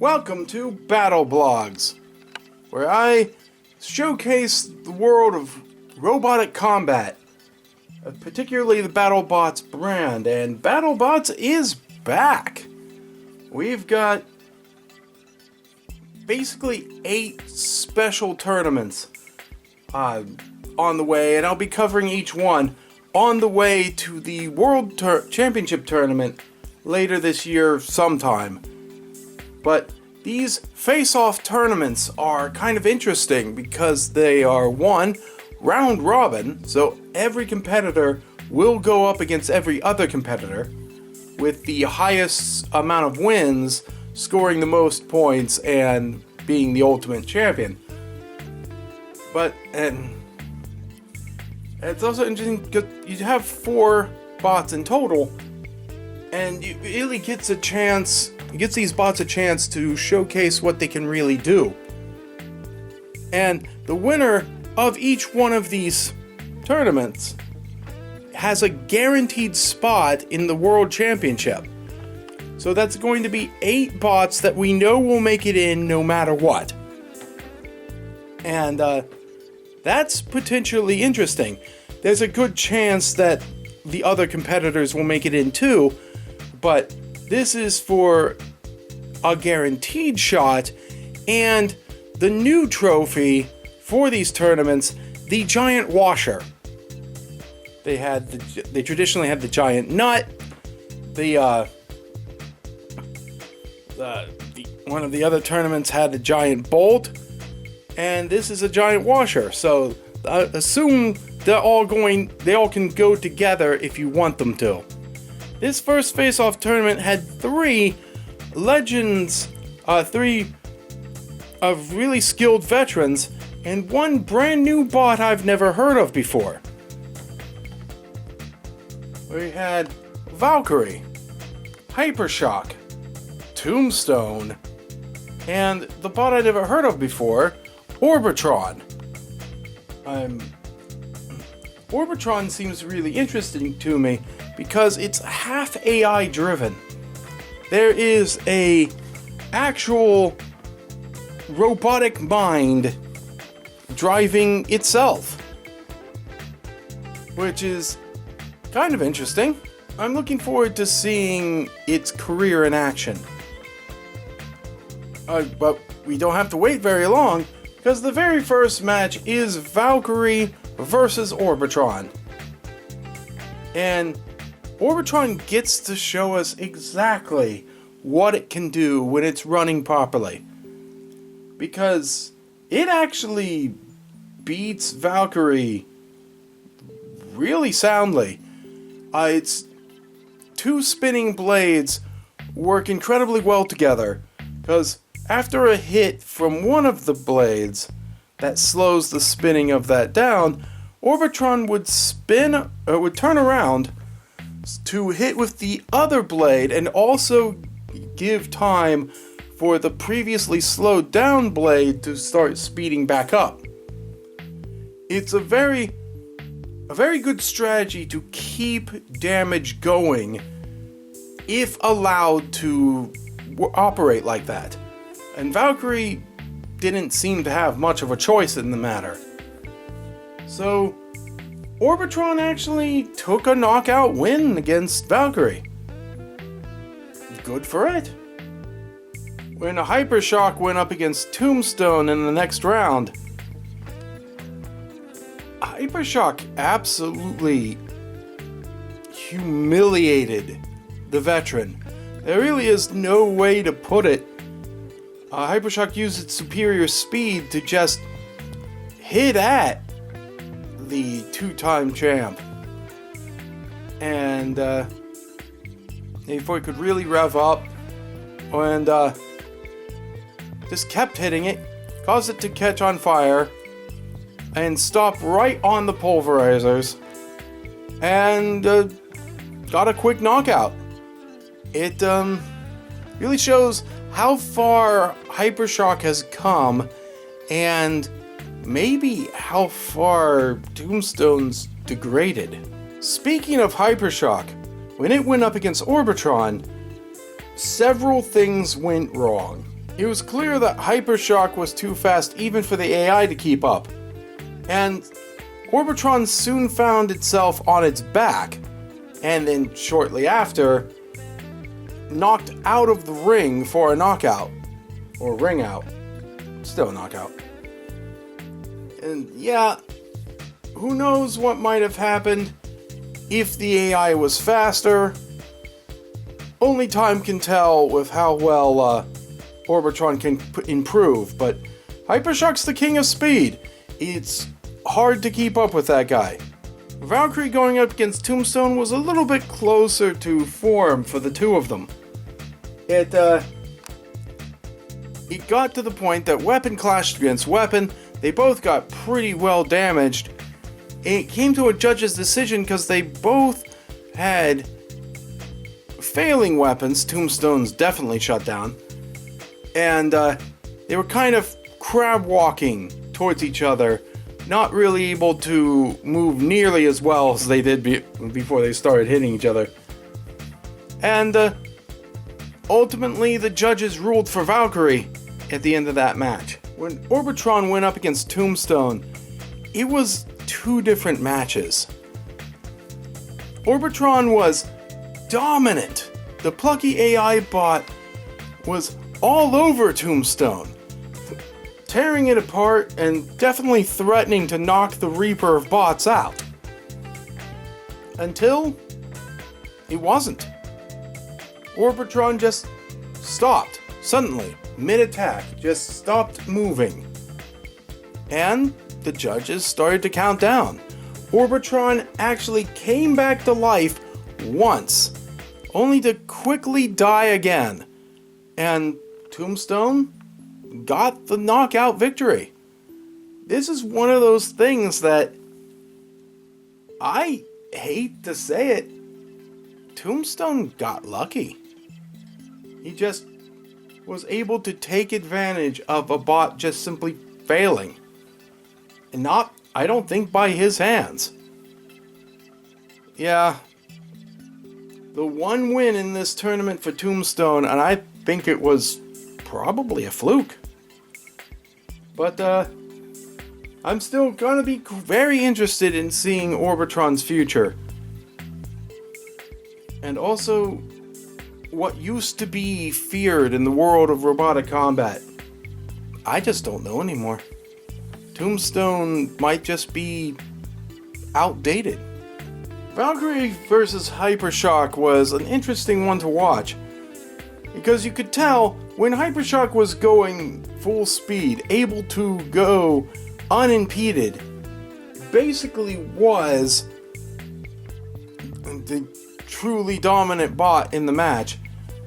Welcome to BattleBlogs, where I showcase the world of robotic combat, particularly the BattleBots brand, and BattleBots is back. We've got basically 8 special tournaments on the way, and I'll be covering each one on the way to the World Championship Tournament later this year sometime. But these face-off tournaments are kind of interesting because they are, one, round robin, so every competitor will go up against every other competitor, with the highest amount of wins scoring the most points and being the ultimate champion. And it's also interesting because you have 4 bots in total, and it really gets these bots a chance to showcase what they can really do. And the winner of each one of these tournaments has a guaranteed spot in the World Championship. So that's going to be 8 bots that we know will make it in no matter what. And that's potentially interesting. There's a good chance that the other competitors will make it in too, but this is for a guaranteed shot, and the new trophy for these tournaments, the giant washer. They traditionally had the giant nut. One of the other tournaments had the giant bolt, and this is a giant washer. So assume they all can go together if you want them to. This first face-off tournament had 3 legends, 3 of really skilled veterans, and 1 brand new bot I've never heard of before. We had Valkyrie, Hypershock, Tombstone, and the bot I'd never heard of before, Orbitron. Orbitron seems really interesting to me because it's half AI driven. There is a actual robotic mind driving itself, which is kind of interesting. I'm looking forward to seeing its career in action. But we don't have to wait very long, because the very first match is Valkyrie versus Orbitron. And Orbitron gets to show us exactly what it can do when it's running properly, because it actually beats Valkyrie really soundly. Its 2 spinning blades work incredibly well together, because after a hit from one of the blades that slows the spinning of that down, Orbitron would turn around to hit with the other blade and also give time for the previously slowed down blade to start speeding back up. It's a very good strategy to keep damage going if allowed to operate like that. And Valkyrie didn't seem to have much of a choice in the matter. So Orbitron actually took a knockout win against Valkyrie. Good for it. When Hypershock went up against Tombstone in the next round, Hypershock absolutely humiliated the veteran. There really is no way to put it. Hypershock used its superior speed to just hit at the 2-time champ. And before he could really rev up, and just kept hitting it, caused it to catch on fire, and stop right on the pulverizers, and got a quick knockout. It really shows how far Hypershock has come, and maybe how far Tombstone's degraded. Speaking of Hypershock, when it went up against Orbitron, several things went wrong. It was clear that Hypershock was too fast even for the AI to keep up, and Orbitron soon found itself on its back, and then shortly after, knocked out of the ring for a knockout. Or ring out. Still a knockout. And yeah, who knows what might have happened if the AI was faster. Only time can tell with how well Orbitron can improve, but Hypershock's the king of speed. It's hard to keep up with that guy. Valkyrie going up against Tombstone was a little bit closer to form for the two of them. It got to the point that weapon clashed against weapon. They both got pretty well damaged. It came to a judge's decision because they both had failing weapons. Tombstone's definitely shut down. And they were kind of crab walking towards each other, not really able to move nearly as well as they did before they started hitting each other. And ultimately, the judges ruled for Valkyrie at the end of that match. When Orbitron went up against Tombstone, it was two different matches. Orbitron was dominant. The plucky AI bot was all over Tombstone, tearing it apart and definitely threatening to knock the Reaper of bots out. Until it wasn't. Orbitron just stopped suddenly, mid-attack, just stopped moving. And the judges started to count down. Orbitron actually came back to life once, only to quickly die again. And Tombstone got the knockout victory. This is one of those things that, I hate to say it, Tombstone got lucky. He just was able to take advantage of a bot just simply failing. And not, I don't think, by his hands. Yeah. The one win in this tournament for Tombstone, and I think it was probably a fluke. But, I'm still gonna be very interested in seeing Orbitron's future. And also, what used to be feared in the world of robotic combat, I just don't know anymore. Tombstone might just be outdated. Valkyrie vs. Hypershock was an interesting one to watch, because you could tell when Hypershock was going full speed, able to go unimpeded, basically was the truly dominant bot in the match.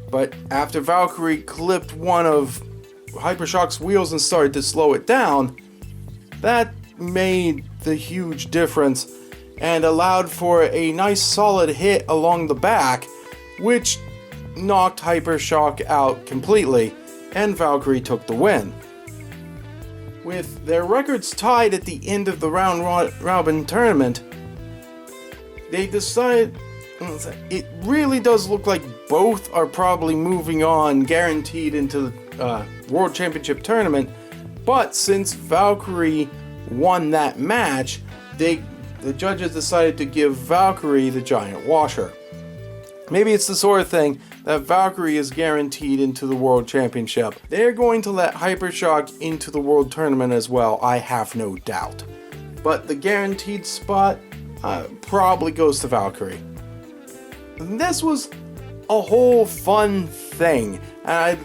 But after Valkyrie clipped one of Hypershock's wheels and started to slow it down, that made the huge difference and allowed for a nice solid hit along the back, which knocked Hypershock out completely, and Valkyrie took the win. With their records tied at the end of the round-robin tournament, they decided it really does look like both are probably moving on, guaranteed into the World Championship tournament. But since Valkyrie won that match, the judges decided to give Valkyrie the giant washer. Maybe it's the sort of thing that Valkyrie is guaranteed into the World Championship. They're going to let Hypershock into the World Tournament as well, I have no doubt. But the guaranteed spot probably goes to Valkyrie. This was a whole fun thing, and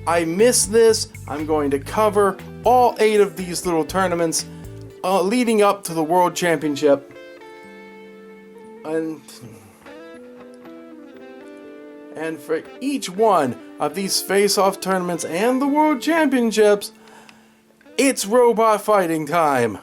I miss this. I'm going to cover all 8 of these little tournaments leading up to the World Championship. And for each one of these face-off tournaments and the World Championships, it's robot fighting time.